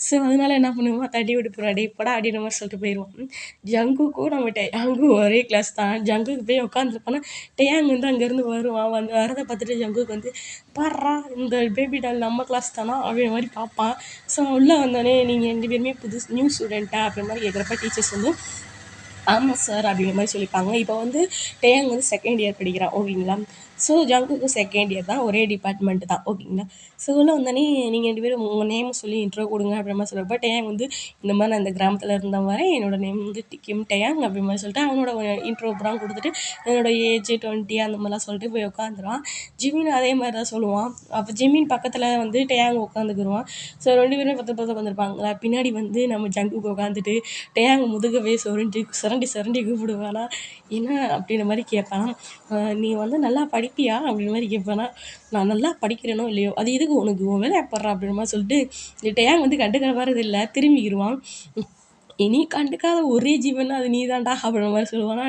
ஸோ அதனால என்ன பண்ணுவான், தட்டி விட்டு போகிறான், டே படா அப்படின்ற மாதிரி சொல்லிட்டு போயிடுவான். ஜங்குக்கும் நம்ம டேயாங்கு ஒரே கிளாஸ் தான். ஜங்குக்கு போய் உட்காந்துருப்பானா. டேயாங் வந்து அங்கேருந்து வருவான். வந்து வரதை பார்த்துட்டு ஜங்குக்கு வந்து பாடுறா இந்த பேபி டால் நம்ம கிளாஸ் தானா அப்படின்ற மாதிரி பார்ப்பான். ஸோ உள்ளே வந்தோடனே நீங்கள் 2 பேருமே நியூ ஸ்டூடெண்ட்டா அப்படின்ற மாதிரி கேட்குறப்ப டீச்சர்ஸ் வந்து ஆமாம் சார் அப்படின்ற மாதிரி சொல்லியிருப்பாங்க. இப்போ வந்து டேயாங் வந்து செகண்ட் இயர் படிக்கிறான், ஓகேங்களா. ஸோ ஜங்குக்கும் செகண்ட் இயர் தான், ஒரே டிபார்ட்மெண்ட் தான், ஓகேங்களா. ஸோ உள்ள வந்தோடனே நீங்கள் 2 பேரும் உங்கள் நேம் சொல்லி இன்ட்ரோ கொடுங்க அப்படின்ற மாதிரி சொல்கிறப்ப டேயாங் வந்து இந்த மாதிரி நான் இந்த கிராமத்தில் இருந்தேன் வரேன், என்னோட நேம் வந்து கிம் டேயாங் அப்படின்ற மாதிரி சொல்லிட்டு அவனோட இன்ட்ரோ பூரா கொடுத்துட்டு என்னோட ஏஜ் 20 அந்த மாதிரிலாம் சொல்லிட்டு போய் உட்காந்துருவான். ஜிமின் அதே மாதிரி தான் சொல்லுவான். அப்போ ஜிமின் பக்கத்தில் வந்து டேயாங் உட்காந்துக்குருவான். ஸோ 2 பேருமே பக்கத்து உட்காந்துருப்பாங்களா. பின்னாடி வந்து நம்ம ஜங்குக்கு உட்காந்துட்டு டேயாங் முதுகவே சுரண்டி கூப்பிடுவானா. என்ன அப்படின்ற மாதிரி கேட்பான். நீ வந்து நல்லா படிப்பியா அப்படின்ற மாதிரி கேட்பானா. நான் நல்லா படிக்கிறேனோ இல்லையோ, அது எதுக்கு உனக்கு, உன் வேலை எப்பட்றா அப்படின்ற மாதிரி சொல்லிட்டு டேயாங் வந்து கண்டுக்கிற மாதிரி இல்லை, திரும்பிக்கிடுவான். இனி கண்டுக்காத ஒரே ஜீவன்னா அது நீ தான்டா அப்படின்ற மாதிரி சொல்லுவானா.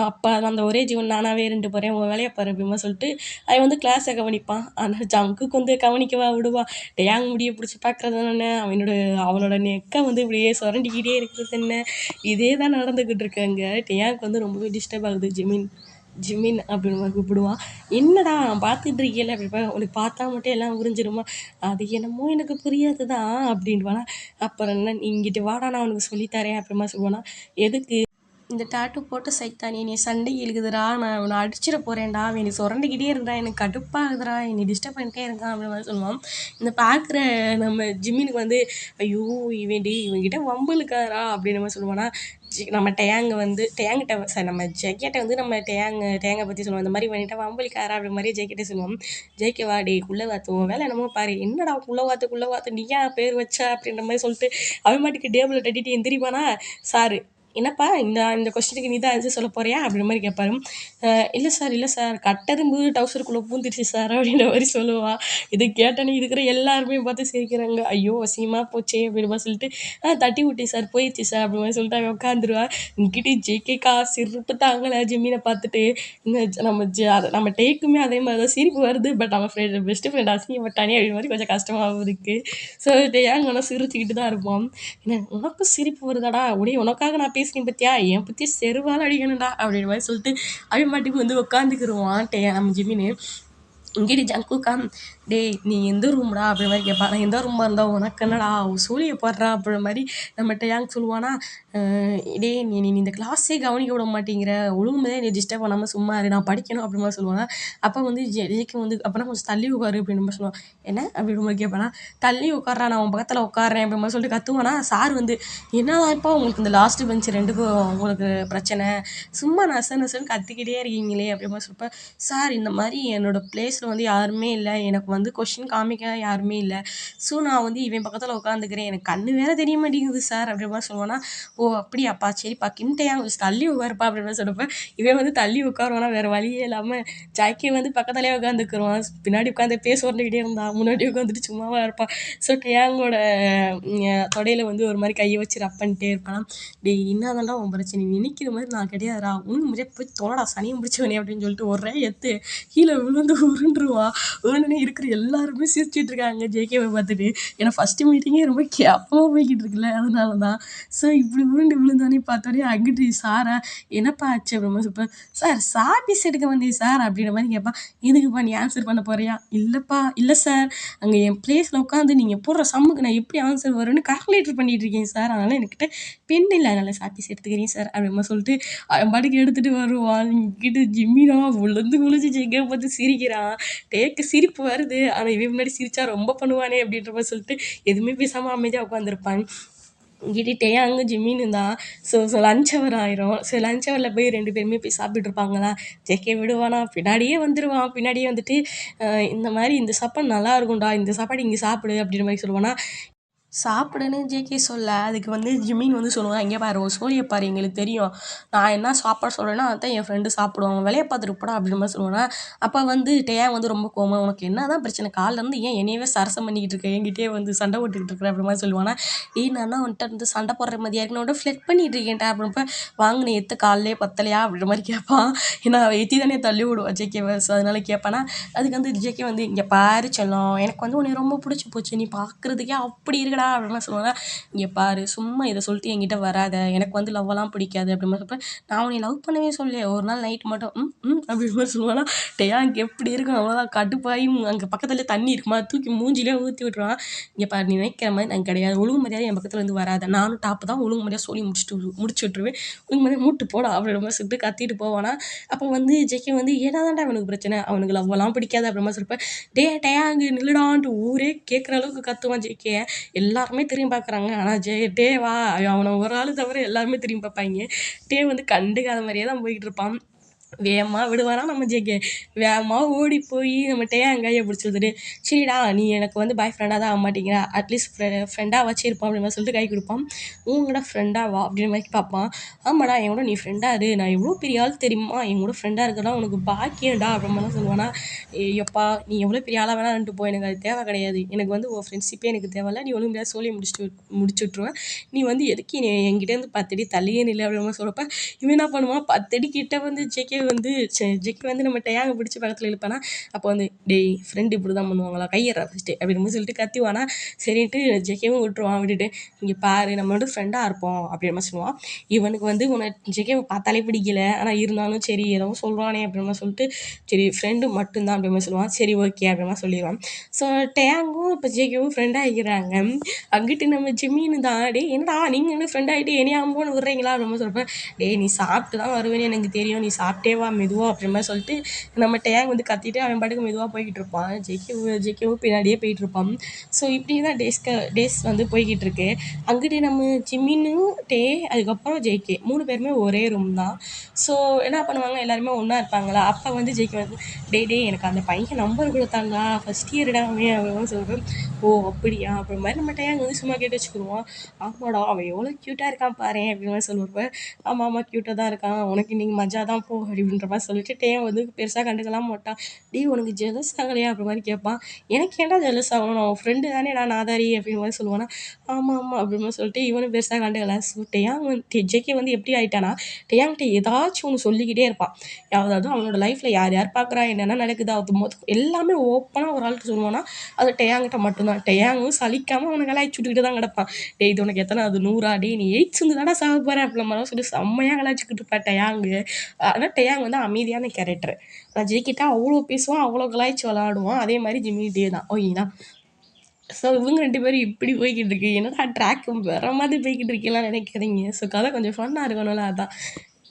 அப்போ அந்த ஒரே ஜீவன் நானாகவே இருந்துட்டு போகிறேன், உன் வேலையை பாரு அப்படிமா சொல்லிட்டு அவன் வந்து கிளாஸை கவனிப்பான். ஆனால் ஜங்குக்கு வந்து கவனிக்கவா விடுவா. டேயாங் முடியை பிடிச்சி பார்க்குறது என்ன, அவனோட நெக்கை வந்து இப்படியே சுரண்டிக்கிட்டே இருக்கிறது என்ன, இதே தான் நடந்துக்கிட்டு இருக்காங்க. டேயாங்க்கு வந்து ரொம்பவே டிஸ்டர்ப் ஆகுது. ஜிமின் அப்படின்னு கூப்பிடுவான். என்னடா பார்த்துட்டு இருக்கீல அப்படிப்பா, உனக்கு பார்த்தா மட்டும் எல்லாம் புரிஞ்சிருமா, அது என்னமோ எனக்கு புரியாது தான் அப்படின்வானா. அப்புறம் என்ன, இங்கிட்டு வாடா நான் உனக்கு சொல்லித்தரேன் அப்படிமா சொல்லுவானா. எதுக்கு, இந்த டாட்டூ போட்டு சைத்தானே நீ சண்டை இழுக்குதுடா, நான் உன்னை அடிச்சிட போகிறேன்டா, அவன் நீ சுரண்டிக்கிட்டே இருந்தா எனக்கு கடுப்பாகுதுடா, என்னை டிஸ்டர்ப் பண்ணிட்டே இருக்கான் அப்படின்ற மாதிரி சொல்லுவான். இந்த பார்க்குற நம்ம ஜிம்மினுக்கு வந்து ஐயோ இவன்கிட்ட வம்புலுக்காரா அப்படின்ற மாதிரி சொல்லுவானா. நம்ம டேயாங்கிட்ட சார் நம்ம ஜெய்கிட்ட வந்து நம்ம டேங்கை பற்றி சொல்லுவோம். இந்த மாதிரி பண்ணிட்டா வம்புலிக்காரா அப்படி மாதிரி ஜெய்கிட்ட சொல்லுவோம். ஜெய்கே வாடி குள்ளே வாத்துவோம் வேலை என்னமோ பாரு, என்னடா குள்ளே வாத்து நீயா பேர் வச்சா அப்படின்ற மாதிரி சொல்லிட்டு அவன் மாட்டுக்கு டேபிளை தட்டிட்டு எந்திரிப்பானா. சாரு என்னப்பா இந்த கொஸ்டினுக்கு நீ தான் ஆன்சர் சொல்ல போறியா அப்படின்ற மாதிரி கேட்பாரு. இல்லை சார் கட்டெரும்பு டவுசருக்குள்ளே பூந்துடுச்சு சார் அப்படின்ற மாதிரி சொல்லுவாள். இதை கேட்டோன்னே இருக்கிற எல்லாருமே பார்த்து சிரிக்கிறாங்க. ஐயோ அசிங்கமாக போச்சே அப்படின்ற சொல்லிட்டு தட்டி விட்டி சார் போயிடுச்சு சார் அப்படி மாதிரி சொல்லிட்டு அவன் உட்காந்துருவா. இங்கிட்ட ஜேகேக்கா சிரிப்பு தாங்கலை ஜிம்மினை பார்த்துட்டு. நம்ம டேக்குமே அதே மாதிரி தான் சிரிப்பு வருது. பட் நம்ம பெஸ்ட் ஃப்ரெண்ட் அசிங்கப்பட்டானே அப்படி மாதிரி கொஞ்சம் கஷ்டமாகவும் இருக்குது. ஸோ டேயாங்கன்னா சிரிச்சுக்கிட்டு தான் இருப்போம். என்ன உனக்கும் சிரிப்பு வருதாடா, உனக்காக நான் பேசுகிறேன் பற்றியா, என் பற்றி செருவால் அடிக்கணும்டா அப்படின்ற மாதிரி சொல்லிட்டு அவன் மாட்டுக்கு வந்து உட்காந்துக்கிருவான் நம்ம ஜிம்மின்னு. இங்கேடி ஜங்குக்கா, டேய் நீ எந்த ரூம்டா அப்படி மாதிரி கேட்பான். நான் எந்த ரூமாக இருந்தால் உனக்கு என்னடா சூழியை போடுறா அப்படின்ற மாதிரி நம்மகிட்ட ஏங்க சொல்லுவானா, டேய் நீ நீ இந்த கிளாஸே கவனிக்க விட மாட்டேங்கிற, ஒழுங்குமே நீ டிஸ்டர்ப் பண்ணாமல் சும்மா இரு, நான் படிக்கணும் அப்படி மாதிரி சொல்லுவானா. அப்போ வந்து ஜெய்க்கு வந்து அப்போனா கொஞ்சம் தள்ளி உட்காரு அப்படின்னு மாதிரி சொல்லுவான். என்ன அப்படின்ற மாதிரி கேட்பானா, தள்ளி உட்கார்றா நான் உன் பக்கத்தில் உட்காடுறேன் அப்படி மாதிரி சொல்லிட்டு கத்துவானா. சார் வந்து என்னதான்ப்பா உங்களுக்கு இந்த லாஸ்ட் பெஞ்ச் ரெண்டுக்கும் உங்களுக்கு பிரச்சனை, சும்மா நச நசன்னு கத்திக்கிட்டே இருக்கீங்களே அப்படி மாதிரி சொல்லிப்பேன். சார் இந்த மாதிரி என்னோடய பிளேஸில் வந்து யாருமே இல்லை, எனக்கு வந்து கொஷின் காமிக்க யாருமே இல்லை, ஸோ நான் வந்து இவன் பக்கத்தில் உட்காந்துக்கிறேன், எனக்கு கண்ணு வேற தெரிய மாட்டேங்குது சார் அப்படி மாதிரி சொல்லுவானா. ஓ அப்படியாப்பா சரிப்பா கிண்டையா கொஞ்சம் தள்ளி உட்காருப்பா அப்படின்னு சொல்லிப்பேன். இவன் வந்து தள்ளி உட்காருவானா வேறு வழியே இல்லாமல். ஜாக்கி வந்து பக்கத்துலேயே உட்காந்துக்குருவான், பின்னாடி உட்காந்து பேச வந்துக்கிட்டே இருந்தான், முன்னாடி உட்காந்துட்டு சும்மாவாக இருப்பான். ஸோ டேங்கோட தொடையில் வந்து ஒரு மாதிரி கையை வச்சு ரப் பண்ணிட்டே இருப்பான். டேய் என்னதான்டா உன் பிரச்சனை, நினைக்கிற மாதிரி நான் கிடையாதுடா, ஒன்று முறையே போய் தொலைடா சனியை முடிச்சவனே அப்படின்னு சொல்லிட்டு ஒரே எத்து கீழே விழுந்து உருண்டுருவான். உடனே இருக்கிற எல்லாருமே சிரிச்சிட்டு இருக்காங்க ஜேகேவை பார்த்துட்டு. ஏன்னா ஃபஸ்ட்டு மீட்டிங்கே ரொம்ப கேப்பமாக போய்கிட்டு இருக்குல்ல, அதனால தான். ஸோ இப்படி உருண்டு விழுந்தோடனே பார்த்தோன்னே அங்கிட்டு சாரா என்னப்பா ஆச்சு அப்படிமா சொல்லிப்பேன். சார் சாப்பீஸ் எடுக்க வந்தேன் சார் அப்படின்ற மாதிரி கேட்பான். எதுக்குப்பா நீ ஆன்சர் பண்ண போறியா? இல்லைப்பா இல்லை சார், அங்கே என் பிளேஸில் உட்காந்து நீங்கள் போடுற சம்முக்கு நான் எப்படி ஆன்சர் வரும்னு கால்குலேட்டர் பண்ணிட்டு இருக்கேன் சார், அதனால் என்கிட்ட பென் இல்லை, அதனால் சாப்பீஸ் எடுத்துக்கிறேன் சார் அப்படிமா சொல்லிட்டு அவன் பாட்டுக்கு எடுத்துகிட்டு வருவான். இங்கிட்டு ஜிம்மினா விழுந்து விழுந்து ஜெகை பார்த்து சிரிக்கிறான். டேக்கு சிரிப்பு வருது, ஆனால் இவன் முன்னாடி சிரிச்சா ரொம்ப பண்ணுவானே அப்படின்ற மாதிரி சொல்லிட்டு எதுவுமே பேசாமல் அமைதியாக உட்காந்துருப்பான். இங்கிட்டே அங்கே ஜிம்மின்னு தான். ஸோ லஞ்ச் ஹவர் ஆயிரும். ஸோ லஞ்ச் ஹவரில் போய் 2 பேருமே போய் சாப்பிட்டுட்டு இருப்பாங்களா. ஜேகே விடுவானா, பின்னாடியே வந்துடுவான். பின்னாடியே வந்துட்டு இந்த மாதிரி இந்த சாப்பாடு நல்லா இருக்கும்டா, இந்த சாப்பாடு இங்கே சாப்பிடு அப்படின்ற மாதிரி சொல்லுவானா. சாப்பிடுன்னு ஜேகே சொல்ல, அதுக்கு வந்து ஜிம்மின் வந்து சொல்லுவான், இங்கே பாரு ஒரு சோழியை பாரு எங்களுக்கு தெரியும், நான் என்ன சாப்பாடு சொல்கிறேன்னா அதான் என் ஃப்ரெண்டு சாப்பிடுவான், வேலையை பார்த்துட்டு போடா அப்படின்ற மாதிரி சொல்லுவானா. அப்போ வந்து டேன் வந்து ரொம்ப கோவம், உனக்கு என்ன தான் பிரச்சனை, காலிலேருந்து ஏன் என்னையவே சரசம் பண்ணிக்கிட்டு இருக்க, என்கிட்டயே வந்து சண்டை போட்டுக்கிட்டு இருக்கிற அப்படி மாதிரி சொல்லுவானா. நான் வந்துட்டு வந்து சண்டை போடுற மாதிரியா இருக்கு, நான் ஃப்ளெட் பண்ணிட்டு இருக்கேன்ட்டா அப்படின்றப்ப வாங்கின எத்து காலிலே பத்தலையா அப்படின்ற மாதிரி கேட்பான். ஏன்னா அவள் எத்தி தானே தள்ளி விடுவா ஜேகேவை, ஸோ அதனால கேட்பானா. அதுக்கு வந்து ஜேகே வந்து இங்கே பாரு செல்லம், எனக்கு வந்து உன்னை ரொம்ப பிடிச்சி போச்சு, நீ பார்க்குறதுக்கே அப்படி இருக்கடா அப்படின்லாம் சொல்லுவாங்க. இங்கே பாரு சும்மா இதை சொல்லிட்டு என்கிட்ட வராத, எனக்கு வந்து லவ்வெல்லாம் பிடிக்காது அப்படி மாதிரி சொல்லிட்டு, நான் உன்னை லவ் பண்ணவே சொல்லி ஒரு நாள் நைட் மட்டும் அப்படி மாதிரி சொல்லுவானா. டேயா அங்கே எப்படி இருக்கும், அவ்வளோதான் கடுப்பாகி அங்கே பக்கத்துலேயே தண்ணி இருக்குமா தூக்கி மூஞ்சிலே ஊற்றி விட்டுருவான். இங்கே பாரு நீ நினைக்கிற மாதிரி நான் கிடையாது, ஒழுங்கு மரியாதை என் பக்கத்தில் வந்து வராத, நானும் டாப்பு தான், ஒழுங்கு மரியாதை சொல்லி முடிச்சு விட்டுருவேன், ஒழுங்கு மரியாதை மூட்டு போடா அப்படின்ற மாதிரி சொல்லிட்டு கத்திட்டு போவானா. அப்போ வந்து ஜெக்கி வந்து ஏடாதான்டா அவனுக்கு பிரச்சனை, அவனுக்கு லவ்வெல்லாம் பிடிக்காது அப்படின்ற மாதிரி சொல்லிப்பேன். டேயா அங்கே நில்லுடான்ட்டு ஊரே கேட்குற அளவுக்கு கத்துவான் ஜெக்கே. எல்லாருமே திரும்பி பார்க்குறாங்க, ஆனால் டேவா அவனை ஒரு ஆள் தவிர எல்லாருமே திரும்பி பார்ப்பாங்க. டே வந்து கண்டுக்காத மாதிரியே தான் போய்கிட்டு இருப்பான். வேகமாக விடுவானா நம்ம ஜேகே, வேகமாக ஓடி போய் நம்ம டேயாங் கையை பிடிச்சிருந்துட்டு, சரிடா நீ எனக்கு வந்து பாய் ஃப்ரெண்டாக தான் ஆக மாட்டேங்கிற, அட்லீஸ்ட் ஃப்ரெண்டாக வச்சிருப்பான் அப்படின்னு மாதிரி சொல்லிட்டு கை கொடுப்பான். உங்கள்கிட்ட ஃப்ரெண்டாவா அப்படின்னு மாதிரி பார்ப்பான். ஆமாடா என் கூட நீ ஃப்ரெண்டாக இரு, நான் எவ்வளோ பெரிய ஆள் தெரியுமா, என் கூட ஃப்ரெண்டாக இருக்கடா உனக்கு பாக்கியம்டா அப்படின்லாம் சொல்லுவானா. எப்பா நீ எவ்வளோ பெரிய ஆளாக வேணான்ட்டு போ, எனக்கு அது தேவை கிடையாது, எனக்கு வந்து உன் ஃப்ரெண்ட்ஷிப்பே எனக்கு தேவையில்ல, நீ ஒன்றும் முடியாது சொல்லி முடிச்சுட்ருவேன், நீ வந்து எதுக்கு நீ என்கிட்டேருந்து 10 அடி தள்ளியே நில்லை அப்படின்னு சொல்கிறப்ப இவன் என்ன பண்ணுவான், 10 அடி கிட்ட வந்து ஜேகே வந்து நம்ம டேயாங்க பிடிச்சி பக்கத்தில் இழுப்பானா. அப்போ வந்து டேய் ஃப்ரெண்டு இப்படி தான் பண்ணுவாங்களா, கையறா ஃபஸ்ட்டு அப்படின்னு சொல்லிட்டு கத்திவானா. சரின்ட்டு ஜேகேவும் விட்டுருவான். விட்டுட்டு இங்கே பாரு நம்ம வந்து ஃப்ரெண்டாக இருப்போம் அப்படின்னு சொல்லுவான். இவனுக்கு வந்து ஜேகேவை பார்த்தாலே பிடிக்கல, ஆனால் இருந்தாலும் சரி ஏதோ சொல்கிறானே அப்படிமா சொல்லிட்டு சரி ஃப்ரெண்டு மட்டும்தான் அப்படிமா சொல்லுவான். சரி ஓகே அப்படிமா சொல்லிடுவான். ஸோ டேங்கும் இப்போ ஜேகேவும் ஃப்ரெண்டாக ஆகிக்கிறாங்க. அங்கிட்டு நம்ம ஜிம்மின்னு தான், டே என்னடா நீங்கள் என்ன ஃப்ரெண்ட் ஆகிட்டு என்னையா அம்போன்னு விட்றீங்களா அப்படின்னு சொல்கிறப்ப, டே நீ சாப்பிட்டு தான் வருவேன்னு எனக்கு தெரியும், நீ சாப்பிட்டே வா மெதுவாக அப்படின்ற மாதிரி சொல்லிட்டு நம்ம டேங் வந்து கத்திட்டு அவன் பாட்டுக்கு மெதுவாக போய்கிட்டு இருப்பான். ஜேகேவும் பின்னாடியே போயிட்டு இருப்பான். ஸோ இப்படி தான் டேஸ் வந்து போய்கிட்டு இருக்கு. அங்கிட்டு நம்ம ஜிம்மினும் டே அதுக்கப்புறம் ஜேகே 3 பேருமே ஒரே ரூம் தான். ஸோ என்ன பண்ணுவாங்க, எல்லாருமே ஒன்றா இருப்பாங்களா. அப்போ வந்து ஜேகே வந்து டே எனக்கு அந்த பையன் நம்பர் கொடுத்தாங்களா ஃபஸ்ட் இயர்டா அவன் அப்படின்னு சொல்கிறேன். ஓ அப்படியா அப்புறம் மாதிரி நம்ம டேங் வந்து சும்மா கேட்டு வச்சுக்கிடுவோம். ஆமாடா அவன் எவ்வளோ க்யூட்டாக இருக்கான் பாரு அப்படின்னு சொல்லுறப்ப, ஆமாம் க்யூட்டாக தான் இருக்கான், உனக்கு இன்றைக்கி மஜா தான் போ அப்படின்ற மாதிரி சொல்லிட்டு டேன் வந்து பெருசாக கண்டுக்கலாம் மாட்டான். டே உனக்கு ஜெலஸ் ஆகலையா அப்படி மாதிரி கேட்பான். எனக்கு ஏன்டா ஜெலஸ் ஆகணும், நான் உன் ஃப்ரெண்டு தானே நான் நாதாரி அப்படின்னு மாதிரி சொல்லுவானா. ஆமாம் அப்படி மாதிரி சொல்லிட்டு இவனும் பெருசாக கண்டுக்கல. ஸோ டேயாங் வந்து ஜேகே வந்து எப்படி ஆகிட்டானா, டேயாங்கிட்ட ஏதாச்சும் ஒன்று சொல்லிக்கிட்டே இருப்பான். அதாவது அவனோட லைஃப்பில் யார் யார் பார்க்குறா என்னென்ன நடக்குது அது எல்லாமே ஓப்பனாக ஒரு ஆள்கிட்ட சொல்லுவானா, அது டேயாங்கிட்ட மட்டும்தான். டேயாங்கும் சலிக்காமல் அவனை கலாய்ச்சி விட்டுக்கிட்டு தான் கிடப்பான். டே இது உனக்கு எத்தனை அது 100 டே நீ 8th வந்து தானே சாக போகிறேன் அப்படின்ற மாதிரி சொல்லி செம்மையாக கலாய்ச்சிக்கிட்டு இருப்பான் டேயாங்கு. ஆனால் டேயாங் வந்து அமைதியான கேரக்டர். நான் ஜேகேட்ட அவ்வளோ பேசுவான், அவ்வளோ கலாய்ச்சி விளாடுவான். அதே மாதிரி ஜிம்மிகிட்டேயும் தான். ஓகேங்களா? ஸோ இவங்க 2 பேரும் இப்படி போய்க்கிட்டு இருக்கு. என்னடா ட்ராக் வேற மாதிரி போய்க்கிட்டு இருக்கீங்கலாம் நினைக்காதீங்க. ஸோ கதை கொஞ்சம் ஃபன்னா இருக்கணும்ல அதான்.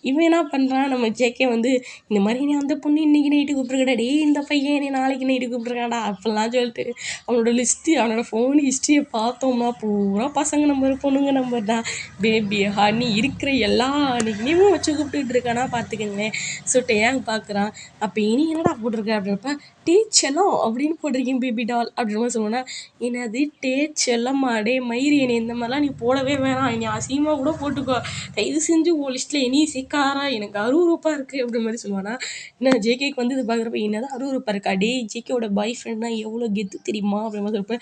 இவன் என்ன பண்ணுறான், நம்ம ஜேகே வந்து இந்த மாதிரி நீ அந்த பொண்ணு இன்னைக்கு நைட்டு கூப்பிட்ருக்கடா, டேய் இந்த பையன் என்னை நாளைக்கு நைட்டு கூப்பிட்ருக்காடா அப்படிலாம் சொல்லிட்டு அவனோட லிஸ்ட்டு அவனோட ஃபோன் ஹிஸ்ட்ரியை பார்த்தோம்னா பூரா பசங்க நம்பர் பொண்ணுங்க நம்பர் தான். பேபி ஹனி இருக்கிற எல்லா நிக்நேமும் வச்சு கூப்பிட்டுட்டு இருக்கானா பார்த்துக்கங்களேன். ஸோ டேயாங் பார்க்குறான். அப்போ இனி என்னடா போட்டிருக்க அப்படின்றப்ப டே செல்லம் அப்படின்னு போட்டிருக்கேன் பேபி டால் அப்படின்ற மாதிரி சொல்லுவேன்னா, என்னது டே செல்லம்மா டே மயிறு என்னை இந்த மாதிரிலாம் நீ போடவே வேணாம், என்னை அசிங்கமாக கூட போட்டுக்கோ, தயவு செஞ்சு உன் லிஸ்ட்டில் என்னையும் சேர்க்காரா, எனக்கு அருவருப்பாக இருக்குது அப்படின்ற மாதிரி சொல்லுவானா. என்ன ஜேகேக்கு வந்து இது பார்க்குறப்ப என்னதான் அருவருப்பாக இருக்கா, டே ஜேகேவோட பாய் ஃப்ரெண்ட்னா எவ்வளோ கெத்து தெரியுமா அப்படின்ற மாதிரி சொல்கிறப்ப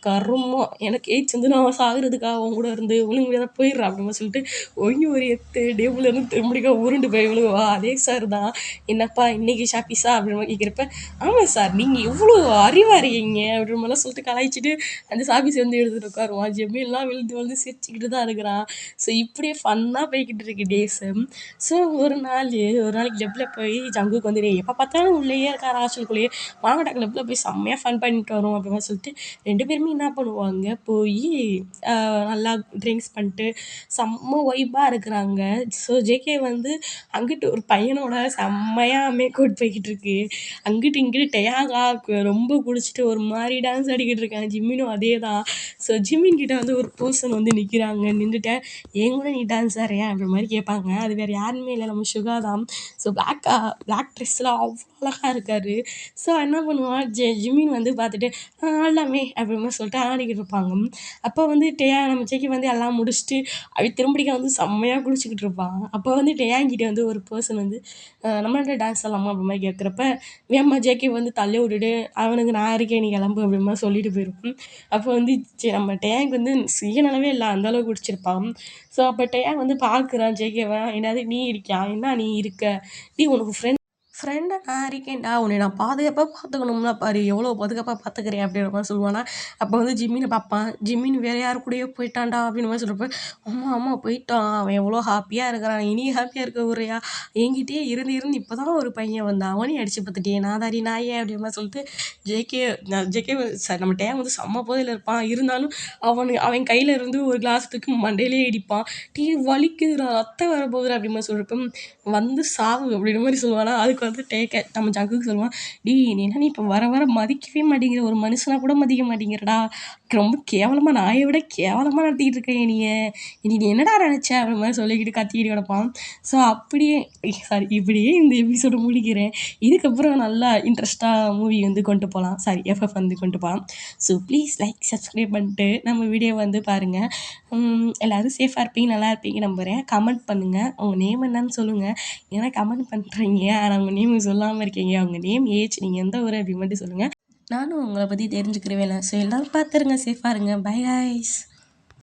கருமோ எனக்கு ஏச்சு வந்து நான் சாகுறதுக்காக அவங்க கூட இருந்து ஒழுங்கு வேறு போயிடுறா அப்படின்னு சொல்லிட்டு ஒழுங்கி ஒரு எத்து டேபிள் இருந்து திரும்பிக்கா உருண்டு போய் விழுவா. அதே சார் தான் என்னப்பா இன்னைக்கு ஷாப்பிஸா அப்படின்னு மாதிரி கேட்குறப்ப ஆமாம் சார் நீங்கள் எவ்வளோ அறிவாக இருக்கீங்க அப்படின்ற மாதிரிலாம் சொல்லிட்டு கலாய்ச்சிட்டு அந்த சாப்பிஸ் வந்து எடுத்துகிட்டு உட்காருவான். ஜெம்மிலாம் விழுந்து சிரிச்சுக்கிட்டு தான் இருக்கிறான். ஸோ இப்படியே ஃபன்னாக போய்கிட்டு இருக்கு டேஸு. ஸோ ஒரு நாளைக்கு கிளப்பில் போய் ஜங்குக்கு வந்து எப்போ பார்த்தாலும் உள்ளேயே இருக்கார் ஹாஸ்டலுக்குள்ளேயே, வாங்கடா கிளப்பில் போய் செம்மையாக ஃபன் பண்ணிட்டு வரும் அப்படிமா சொல்லிட்டு 2 பேருமே என்ன பண்ணுவாங்க, போய் நல்லா ட்ரிங்க்ஸ் பண்ணிட்டு செம்ம வைப்பாக இருக்கிறாங்க. ஸோ ஜேகே வந்து அங்கிட்டு ஒரு பையனோட செம்மையாக மேக் அவுட் போய்கிட்டு இருக்கு. அங்கிட்டு இங்கிட்டு டேயாங்கா ரொம்ப குடிச்சிட்டு ஒரு மாதிரி டான்ஸ் ஆடிக்கிட்டு இருக்காங்க. ஜிம்மினும் அதே தான். ஸோ ஜிம்மின் கிட்ட வந்து ஒரு பர்சன் வந்து நிற்கிறாங்க. நின்றுட்டு ஏன் கூட நீ டான்ஸ் ஆடுறியா அப்படின்ற மாதிரி கேட்பாங்க. அது வேறு யாருமே இல்லை, நம்ம சுகா தான். ஸோ பிளாக் ட்ரெஸ்ஸில் அவ்வளோ அழகாக இருக்கார். ஸோ என்ன பண்ணுவான், ஜிம்மின் வந்து பார்த்துட்டு ஆடலாமே அப்படின்ற சொல்லிட்டு ஆடிக்கிட்டு இருப்பாங்க. அப்போ வந்து நம்ம ஜேகே வந்து எல்லாம் முடிச்சுட்டு திரும்பிக்க வந்து செம்மையாக குளிச்சுக்கிட்டு இருப்பான். அப்போ வந்து டேயாங்கிட்ட வந்து ஒரு பர்சன் வந்து நம்மள்ட்ட டான்ஸ் ஆடலாமா அப்படி மாதிரி கேட்குறப்ப வேம்மா ஜேகே வந்து தள்ளி விட்டுட்டு அவனுக்கு நான் இருக்கேன் நீ கிளம்பு அப்படிமா சொல்லிட்டு போயிருப்போம். அப்போ வந்து நம்ம டேங்க் வந்து சுயநலவே இல்லை, அந்தளவுக்கு குடிச்சிருப்பான். ஸோ அப்போ டேங்க் வந்து பார்க்குறான் ஜேகேவை, என்னது நீ இருக்கியா, என்ன நீ இருக்க, நீ உனக்கு ஃப்ரெண்டை நான் இருக்கேன்டா, உன்னை நான் பாதுகாப்பாக பார்த்துக்கணும்னா பாரு, எவ்வளோ பாதுகாப்பாக பார்த்துக்கிறேன் அப்படின்ற மாதிரி சொல்லுவானா. அப்போ வந்து ஜிம்மினை பார்ப்பான். ஜிம்மின் வேறு யார் கூடயோ போயிட்டான்டா அப்படின்னு மாதிரி சொல்கிறப்ப ஆமாம் போயிட்டான், அவன் எவ்வளோ ஹாப்பியாக இருக்கிறான், இனி ஹாப்பியாக இருக்க உரையா, என்கிட்டயே இருந்து இப்போ தான் ஒரு பையன் வந்தான், அவனையும் அடித்து பார்த்துட்டேன் நாதாரி நாயே அப்படின்ற மாதிரி சொல்லிட்டு ஜேகே சார் நம்ம டேம் வந்து செம்ம போதையில் இருப்பான். இருந்தாலும் அவன் கையில் இருந்து ஒரு கிளாஸத்துக்கு மண்டையிலே இடிப்பான். டீ வலிக்குதுடா ரத்தம் வர போகுதுடா அப்படின்ற மாதிரி சொல்கிறப்ப வந்து சாவு அப்படின்ற மாதிரி சொல்லுவானா. அதுக்கு வந்து நம்ம ஜங்குக்கு சொல்லுவான், நீ என்ன நீ இப்போ வர மதிக்கவே மாட்டேங்கிற, ஒரு மனுஷனாக கூட மதிக்க மாட்டேங்கிறடா, ரொம்ப கேவலமாக நாயை விட கேவலமாக நடத்திக்கிட்டு இருக்கேன் நீ என்னடா நினச்ச அப்படின்ற மாதிரி சொல்லிக்கிட்டு கத்திக்கிட்டு கிடப்பான். ஸோ இப்படியே இந்த எபிசோடு முடிக்கிறேன். இதுக்கப்புறம் நல்லா இன்ட்ரெஸ்ட்டாக மூவி வந்து கொண்டு போகலாம், எஃப்எஃப் வந்து கொண்டு போகலாம். ஸோ ப்ளீஸ் லைக் சப்ஸ்கிரைப் பண்ணிட்டு நம்ம வீடியோ வந்து பாருங்கள். எல்லோரும் சேஃபாக இருப்பீங்க, நல்லா இருப்பீங்க நம்புகிறேன். கமெண்ட் பண்ணுங்கள், உங்கள் நேம் என்னன்னு சொல்லுங்கள். ஏன்னா கமெண்ட் பண்ணுறீங்க ஆனால் உங்கள் நேம் சொல்லாமல் இருக்கீங்க. அவங்க நேம் ஏஜ் நீங்கள் எந்த ஊர் அப்படி மட்டும் சொல்லுங்கள், நானும் உங்களை பற்றி தெரிஞ்சுக்கிறவேன். ஸோ எல்லோரும் பார்த்துருங்க, சேஃபாக இருங்க. Bye guys.